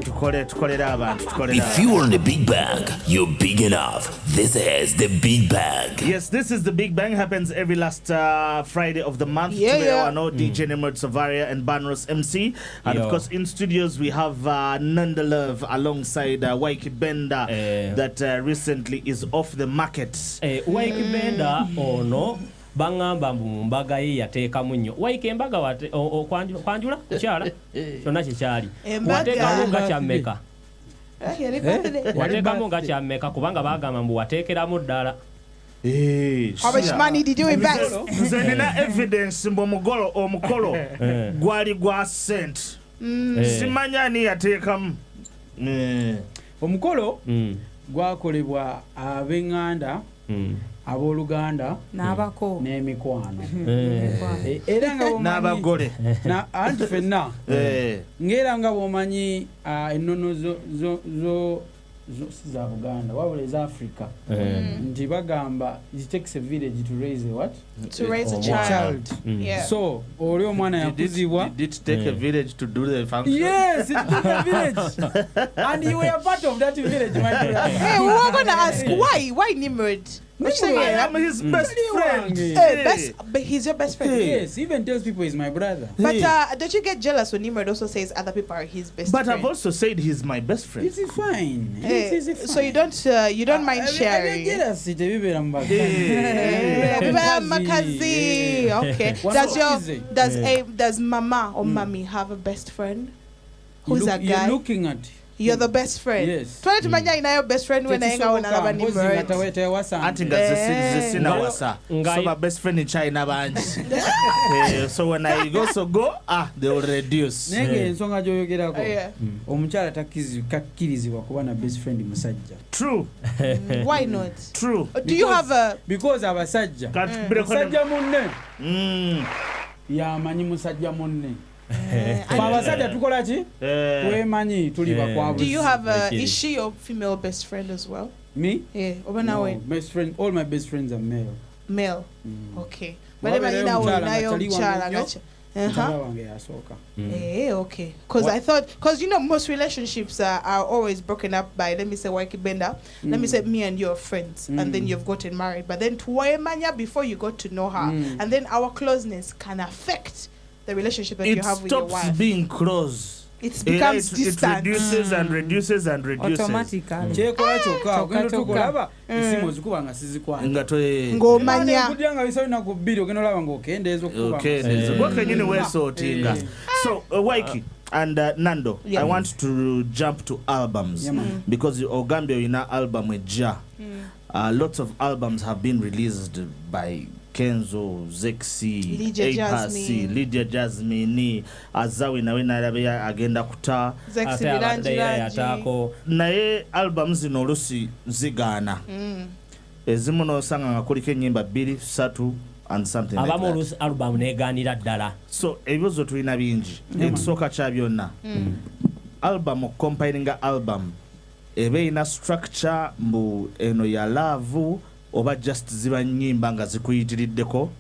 If you are in the big bang, you're big enough. This is the big bang. Yes, this is the big bang. Happens every last Friday of the month. Today I know DJ Nemrod Savaria and Banros MC. And of course in studios we have Nanda Love alongside Ykee Benda that recently is off the market. Ykee Benda ono bangamba mbaga ye yateekamu nnyo. Ykee embaga kwanjula kukyala kyonna kyekyali wateekamu nga kyammeka wateekamu nga kyammeka kubanga bagamba mbu wateekeramu ddala. How much money did you invest? Nze nina evidence mbu omukolo gwali gwa sent. Simanya ani yateekamu. Omukolo gwakolebwa ab'Enganda abooluganda n'abako n'emikwano era nga n'abagole anti ffenna ng'era nga bw'omanyi ennono zo za Buganda wabula eza Africa nti bagamba it takes a village to raise a what? To raise a child. So oli omwana yakuzibwa. Did it take a village to do the function? Yes, it took a village. And you were part of that village, my brother. Hey, we were going to ask why Nimrod? I am his best friend. But he's your best friend. Yes, he even tells people he's my brother. But don't you get jealous when Nimrod also says other people are his best friend? But I've also said he's my best friend. Is he fine? So you don't mind sharing? Jealousy, okay. Does Mama or Mommy have a best friend? Who's a guy? You're looking at. You're the best friend. Yes. Try to imagine your best friend when I go on another Nimrod. I think that's the wasa. So my best friend in China banji. So when I go, they will reduce. Nenge ensonga gyoyogerako. Omukyala takkirizibwa kuba na best friend musajja. True. Why not? True. Do you have a? Because abasajja. Musajja munne. Yamanyi musajja munne. Abasajja tukola ki? Twemanyi tuli bakwabuzi. Do you have a? Is she your female best friend as well? Me? Yeah. No, best friend. All my best friends are male. Male. Okay. But okay. Because you know most relationships are always broken up by, let me say, Ykee Benda. Let me say me and your friends, and then you've gotten married. But then Tuwaemanya before you got to know her, and then our closeness can affect the relationship that you have with your wife. It stops being close. It becomes distant. It reduces and reduces and reduces. Automatically. Chekola choka ogenda tukolaba isimu zikuba nga sizikwana. Ngomanya. Kudanga bisali na kubiri ogenda olaba ngokendezo kuba. Okay, what nyine wesotinga. So Ykee and Nando, I want to jump to albums because Ogambia ina album eja. Lots of albums have been released by Kenzo, Zexi, Lydia Jasmine, Azawi nawe narabe agenda kuta Zexi Biranji naye albums zino olusi zigana ezimu nosanga nga kuliko ennyimba 2, 3 and something like that. Abamu album neganira ddala. So ebibuzo tulina bingi ekisooka kya byonna album compiling album ebe ina structure mbu eno ya love oba just ziba nnyimba nga zikuyitiriddeko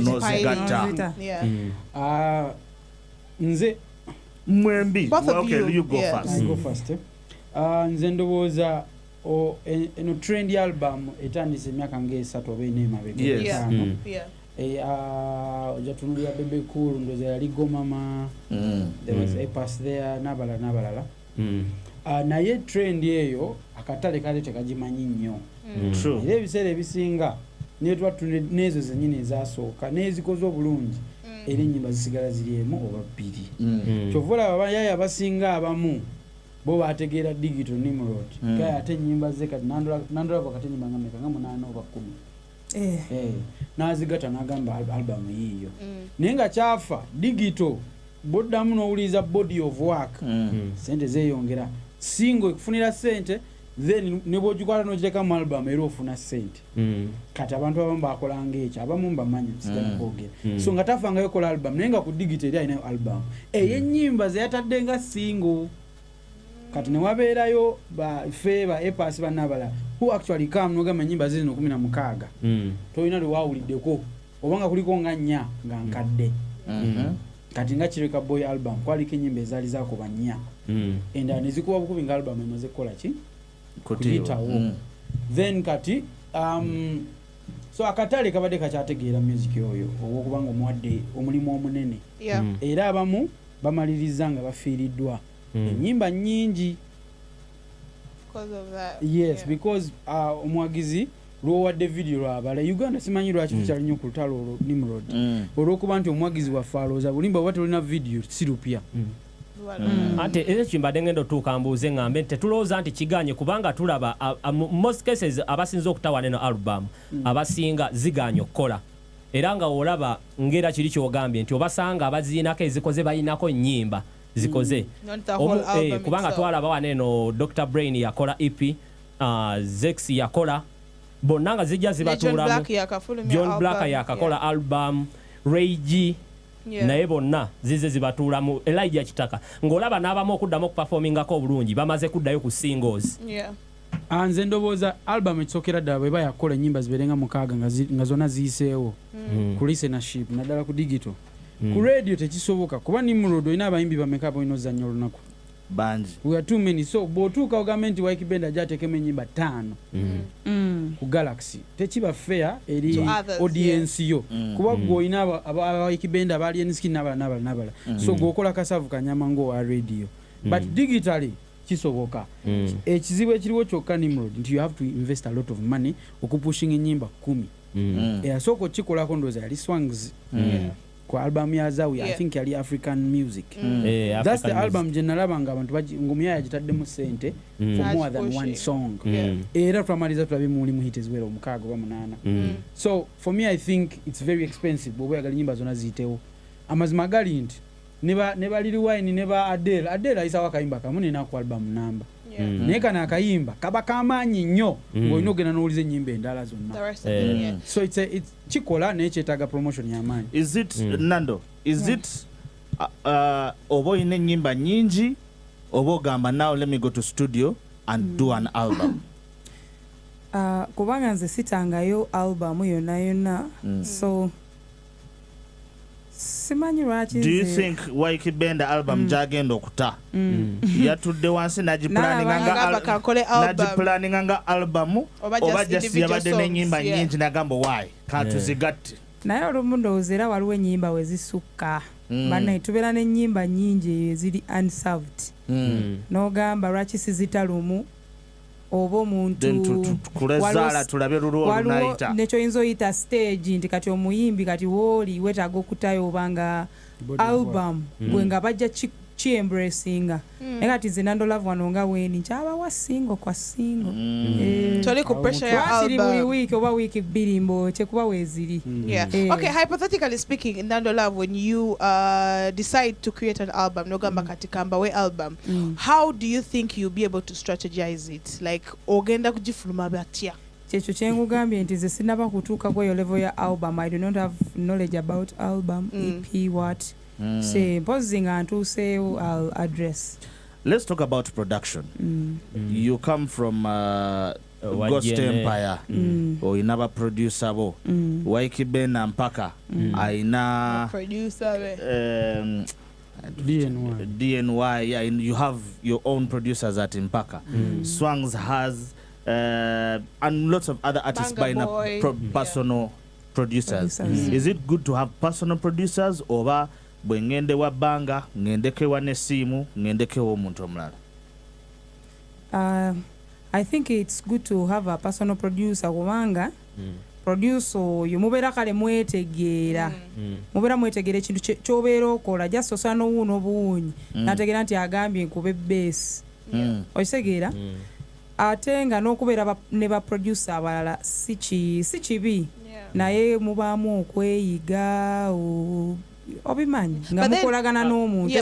nozigatta. Nze mwembi. Okay, you go first. I go first. Nze ndowooza eno trend album etandise emyaka ng'esatu oba ena emabega. Ojatunuulira Bebe Cool ndowooza yali Go Mama, there was a pass there n'abalala. Naye trend eyo akatale kale tekagimanyi nnyo. Era ebiseera ebisinga netwa nezo zennyini ezasooka nezikoze obulungi era ennyimba zisigala ziri emu oba bbiri. Kyovula abayaya abasinga abamu bo bategeera digital Nimrod kaya ate ennyimba ze kati nandolako kati ennyimba nga meka nga 8 oba 10 n'azigata n'agamba album yiyo naye nga kyafa digital boddamu n'owuliza body of work sente zeeyongera single kufunira sente then ne bwogikwala n'ogireka mu album era ofuna sente kati abantu abamu bakolanga ekyo abamu mbamanyi sigala kwogera so nga tafanga yokola album naye nga ku digital eri alinayo album ey'ennyimba zeyatadde nga single kati ne wabeerayo ba epas bannabala who actually come n'ogamba ennyimba zino 16 tolina lwe waawuliddeko oba nga kuliko nga 4 nga nkadde kati nga Kireka Boy album kwaliko ennyimba ezaali zakuba nnya endala ne zikuba bukubi nga album emaze kukola ki kuyitawo then kati so akatale kabadde kakyategeera music oyo olwokubanga omuwadde omulimu omunene era abamu bamaliriza nga bafiiriddwa ennyimba nnyingi yes because omwagizi lwowadde video lwabala Uganda simanyi lwaki tukyali nnyo ku lutalo olwo Nimrod olwokuba nti omwagizi waffe alowooza bulimba oba tolina video si lupya ate era kimbadde ngendo tuuka mbuuze ngambe tetulowooza nti kiganye kubanga tulaba most cases abasinza okutawana eno album abasinga ziganye okukola era nga olaba ngera kiri kyogambye nti obasanga abaziinako ezikoze bayinako nnyimba zikoze kubanga twalaba wane eno Dr. Brain yakola EP Zex yakola bonna nga zijja zibatulamu John Black yakakola album Ray G naye bonna zize zibatuulamu Elijah Kitaka ng'olaba n'abamu okuddamu okuperformingako obulungi bamaze kuddayo ku singles nze ndowooza album ekisookera ddala bwe bayakola ennyimba zibeerenga 6 nga zonna ziyiseewo ku listenership naddala ku digital ku radio tekisoboka kuba Nimrod olina abayimbi bameka boolina ozannya olunaku banji we are too many so bw'otuuka ogambe nti Ykee Benda gyateekemu ennyimba 5 ku Galaxy tekiba fair eri audience yo kuba gw'olina Ykee Benda abaali enskin n'abala so gw'okola kasavu kanyama ng'owa radio but digitally kisoboka ekizibu ekiriwo kyokka Nimrod nti you have to invest a lot of money okupushinga ennyimba 10 eyasooka okikolako ndowooza yali Swangs ku album ya Zawi I think yali African music that's the album generalaba nga abantu ngomya yagitaddemu sente for more than one song era twamaliza tulabe mulimu hit ezwera omukaaga oba 8 so for me I think it's very expensive bw'oba oyagala ennyimba zonna ziyitewo amazima gali nti ne ba Lil Wayne ne ba Adele ayisawo akayimba kamu nena ku album namba naye kana akayimba kaba kamaanyi nnyo ng'olina ogenda n'owuliza ennyimba endala zonna so it's kikola naye kyetaaga promotion y'amaanyi is it Nando is it oba olina ennyimba nnyingi oba ogamba now let me go to studio and do an album kubanga nze sitangayo album yonna so simanyi lwaki do you think Ykee Benda album gyagenda okuta yatudde wansi nagipulaninga nga album oba just yabadde n'ennyimba nnyingi nagamba why katuzigatte naye olumu ndowooza era waliwo ennyimba we zisukka bannaye tubeera n'ennyimba nnyingi eziri unserved n'ogamba lwaki sizita lumu oba omuntu waliwo nekyoyinza oyita stage nti kati omuyimbi kati wooli wetaaga okutayo obanga album gwe nga bajja kiembracinga naye kati nze Nandolove wano nga weni nkyabawa singo kwa singo toli ku pressure ya album buli wiiki oba wiiki 2 mbo kyekuba weeziri okay hypothetically speaking Nandolove when you decide to create an album nogamba kati kamba we album how do you think you'll be able to strategize it like ogenda kugifuluma batya kyekyo kyengugambye nti nze sinaba kutuuka kweyo level ya album I do not have knowledge about album EP what say posing and to say I'll address. Let's talk about production. You come from Ghost Empire or inaba producer bo Ykee Benda mpaka aina producer DNY yeah, you have your own producers at Mpaka. Swangs has and lots of other artists by personal producers. Is it good to have personal producers or bwe ngende wa banga ngendekewa n'essimu ngendekewa omuntu omulala? I think it's good to have a personal producer kubanga producer oyo mubeera kale mwetegeera mubeera mwetegeera ekintu ky'obeera okola just osala n'owuuna obuwuunyi nategeera nti agambye nkube base okitegeera ate nga n'okubeera ne baproducer abalala si kibi naye mubaamu okweyiga obimanyi nga mukolagana n'omuntu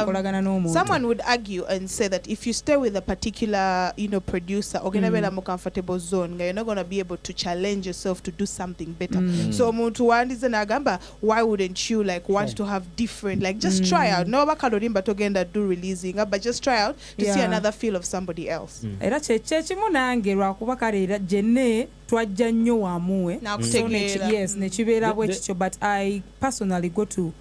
mukolagana n'omuntu. Someone would argue and say that if you stay with a particular producer ogenda beera mu comfortable zone nga you're not going to be able to challenge yourself to do something better so omuntu wandize n'agamba why wouldn't you like want to have different like just try out no bakalorimba togenda do releasing but just try out to see another feel of somebody else era kyekimu nange lwakuba kale era jenne twajja nnyo wamuwe yes nekibeera bwe kityo but I personally go to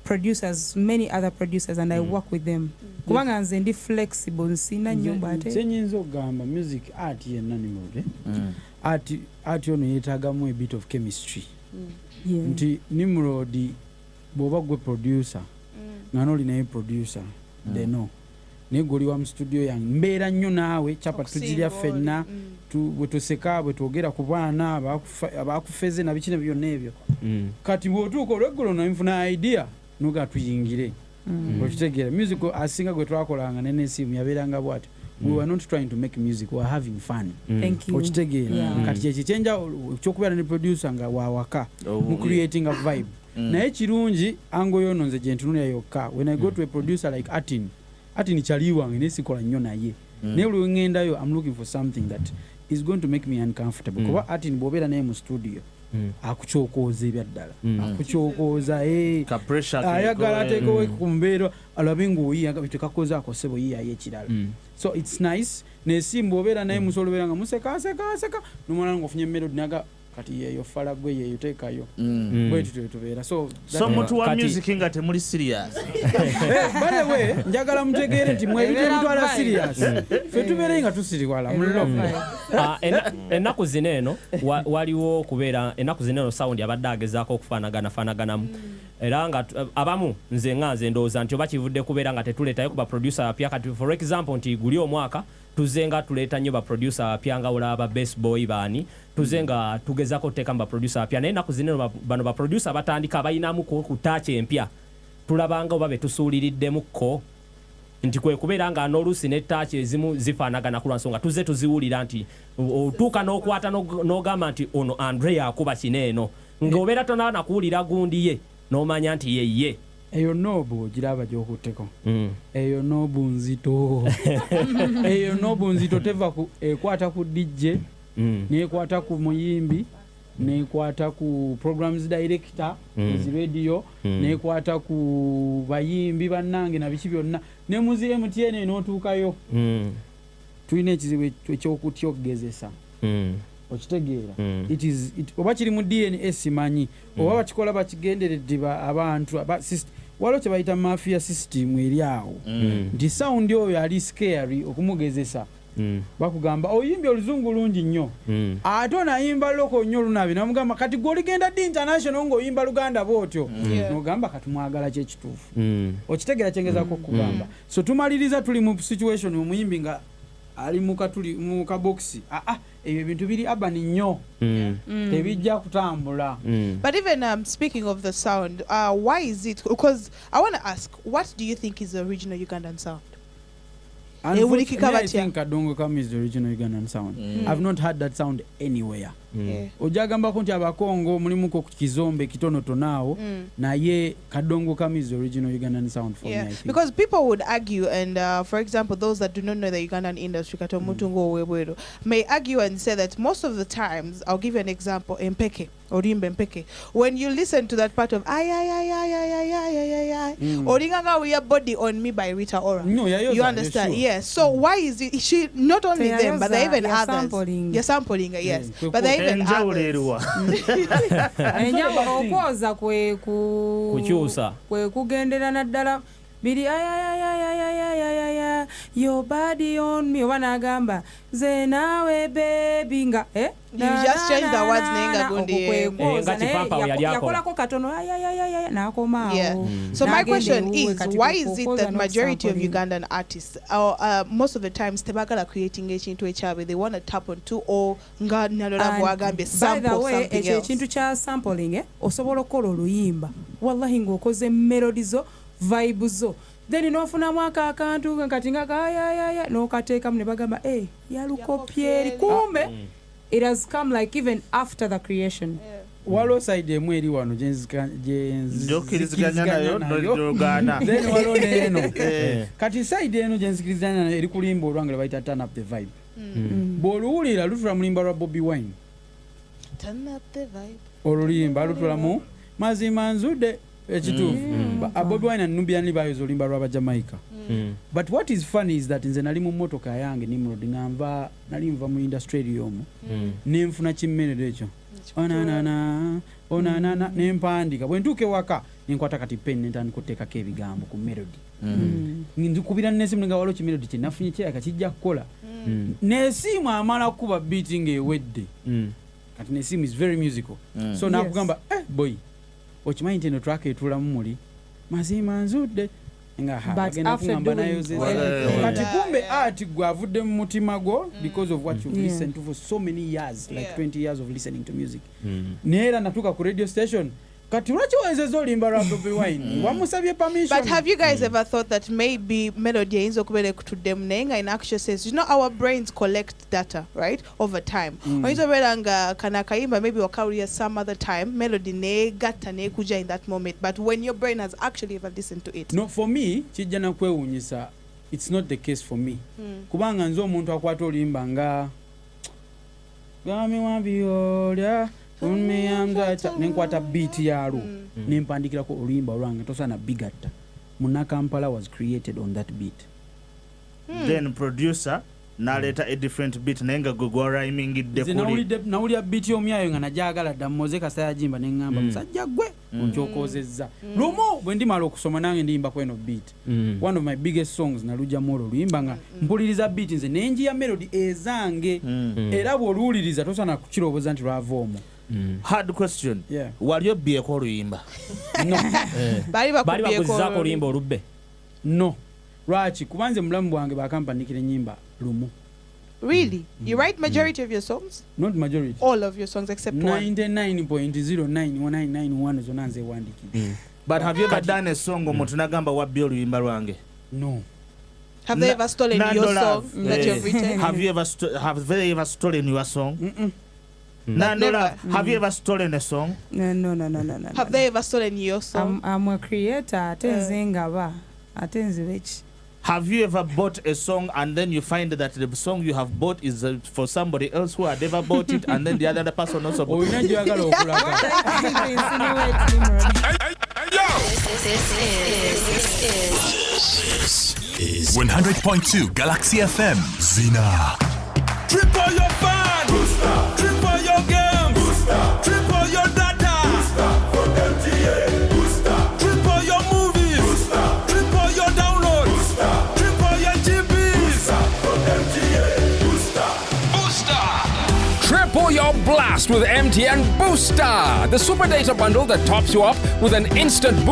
producers, many other producers, and I work with them. Kubanga nze ndi flexible nsina nyumba ate. Senyinza okugamba music art yenna Nimrod. Art ono yeetaagamu a bit of chemistry. Nti Nimrod bw'oba gwe producer nga n'olinayo producer they know naye gwe oli wa mu studio yange mbeera nnyo naawe capa tugirya ffenna bwe tuseka bwe twogera ku baana abaakufeze na bikina byonna ebyo kati bw'otuuka olweggulo nanfuna idea nuga tuyingire okitegeera music asinga gwe twakolanga n'enesimu yabeeranga bw'ati we were not trying to make music, we were having fun. Thank you. Kati kyekichenja kyokubeera ne producer nga wawaka mu creating a vibe. Naye kirungi ango yono nze gyentunulira yokka. When I go to a producer like Atin kyaliwange nesikola nnyo naye. Naye buli ngendayo I'm looking for something that is going to make me uncomfortable. Kuba Atin bw'obeera naye mu studio akukyokooza ebyaddala akukyokooza ayagala ateekewo ku mbeera alabe ng'oyiyaga bitekakozaako sebo yiyayo ekirala so it's nice n'esimba obeera naye musobola obeera nga musekaaseka nomala ng'ofunye melody naga kati yeyo fala gwe yeyo teekayo bwetu tubeera so mutu wa music nga temuli serious by the way njagala mutegeere nti mwebito bitwala serious ffe tubeere nga tusiriwala mulove ennaku zino eno waliwo kubeera ennaku zino eno sound abadde agezaako okufaanaganamu era nga abamu nze ndowooza nti oba kivudde kubeera nga tetuleetayo ku baproducer bapya kati for example nti guli omwaka tuzenga tuleeta nnyo baproducer bapya nga olaba best boy baani tuzenga tugezako teeka mu baproducer bapya naye ennaku zino bano baproducer batandika bayinamu ku taachi empya tulabanga oba betusuuliriddemukko nti kwe kubeera nga n'oluusi ne taachi ezimu zifaanagana ku lwansonga tuze tuziwulira nti otuuka n'okwata n'ogamba nti ono Andre yakuba kino eno ng'obeera tonaana kuwulira gundi ye n'omanya nti ye eyo nobu ogiraba gy'okutteko eyo nobu nzito eyo nobu nzito teva ekwata ku DJ nekwata ku muyimbi nekwata ku programs director ezi radio nekwata ku bayimbi bannange na biki byonna ne muzi MTN n'otuukayo tulina ekizibu ekyokutya okugezesa okitegeera oba kiri mu DNA simanyi oba bakikola bakigenderedde abantu waliwo kye bayita mafia system eri awo nti sound oyo ali scary okumugezesa bakugamba oyimbi oluzungu lungi nnyo ate onayimba loko nnyo lunabi namugamba kati gwoligenda di international ng'oyimba luganda bwotyo nogamba kati mwagala kyekituufu okitegeera kyengezako okugamba so tumaliriza tuli mu situation omuyimbi nga ali mu kaboksi ebyo ebintu biri abani nnyo tebijja kutambula. But even speaking of the sound, why is it? Because I want to ask, what do you think is the original Ugandan sound? Unfortunately, I think Kadongo Kam is the original Ugandan sound. I've not heard that sound anywhere. Ojagamba kunti abakongo mulimu ko kizombe kitonotonao naye Kadongo Kam is the original Ugandan sound for me, I think. Because people would argue, and for example, those that do not know the Ugandan industry may argue and say that most of the times, I'll give you an example, Mpeke, Orimbe Mpeke, when you listen to that part of Oringanga we are body on me by Rita Ora. No, you understand? Yes. So why is it she not only them but they even others? You're sampling, yes. But they even others. Enjawulo okwoza kukyusa kwe kugendera naddala biri your body on me oba nagamba ze nawe baby nga you just change the words nenga gundi yakolako katono nakomaawo. So my question is, why is it that majority of Ugandan artists most of the times tebagala creating ekintu ekyabe, they want to tap on to or nga nalola bwagambe sample something else? Ekintu kya sampling osobola okukola oluyimba wallahi ng'okoze melody zo vibe zo then nofunamu akantu kati nga nokateekamu ne bagamba yalukopyeri kumbe it has come like even after the creation. Waliwo side emu eri wano gyenzikiriziganya nayo n'oluganda then waliwo neeno kati side eno gyenzikiriziganya nayo eri kulimba olwange lwe bayita turn up the vibe bw'oluwulira lutula mulimba lwa Bobby Wine turn up the vibe olulimba lutulamu mazima nzude ekituufu Bobby Wine and Nubian bayoza olimba lwa Jamaica. But what is funny is that nze nali mu mmotoka yange Nimrod nali nva mu industry yomu nenfuna kimmenero ekyo onanana nempandika bwe ntuuka ewaka nenkwata kati pen nentandika okuteekako ebigambo ku melody nzikubira nesimu nga waliwo kimelody kyenafunye kiraka kijja kukola nesimu amala kuba beati ng'ewedde kati nesimu is very musical so nakugamba boy okimanyi nti eno track etuulamu muli mazima nzudde ngagenda kugamba nayozekati kumbe art gwe avudde mu mutima gwo because of what you've listened to for so many years like 20 years of listening to music neera natuuka ku radio station kati lwaki wenzeza olimba lwa Bobi Wine wamusabye permission. But have you guys ever thought that maybe melody ayinza okubeera ekutudde nenga in actual sense, you know, our brains collect data right over time oyinza obeera nga kana kayimba maybe wakawulira some other time melody negatta nekuja in that moment, but when your brain has actually ever listened to it. No, for me kijja nakwewuunyisa it's not the case for me kubanga nze omuntu akwata olimba nga gami wabiolya nenkwata beat yalwo nempandikirako oluyimba olwange tosaana bigatta Munakampala was created on that beat then producer naleeta a different beat naye nga gwe gwa rhymingidde kuli nawulira beat y'omyayo nga najagala dda mmoze kasaya jimba neŋŋamba musajja gwe onkyokoozezza lumu bwe ndimala okusoma nange ndiyimba kweno beat one of my biggest songs nalugyamu olwo oluyimba nga mpuliriza beat nze nenjiya melody ezange era bw'oluwuliriza tosaana kukirowooza nti lwava omwo. Hard question. Wali obbyeko oluyimba? No. Bali bakuzzaako oluyimba olubbe? No. Lwaki kubanze mulamu bwange bakampandiikira ennyimba lumu. Really? You write majority of your songs? Not majority. All of your songs except 99.0991 zonna nze wandikira. But have you ever done a song omuntu nagamba wabbye oluyimba lwange? No. Have they ever stolen your song that you've written? Have they ever stolen your song? Nandola, have you ever stolen a song? No. Have they ever stolen your song? I'm a creator. Atenze Have you ever bought a song and then you find that the song you have bought is for somebody else who had never bought it and then the other person also bought it? This is 100.2 Galaxy FM. Zina. Triple your fan. Booster. Triple your game. Booster. Triple your data. Booster for MTA. Booster. Triple your movies. Booster. Triple your downloads. Booster. Triple your GBs. Booster for MTA. Booster. Booster. Triple your blast with MTN Booster, the super data bundle that tops you up with an instant boost.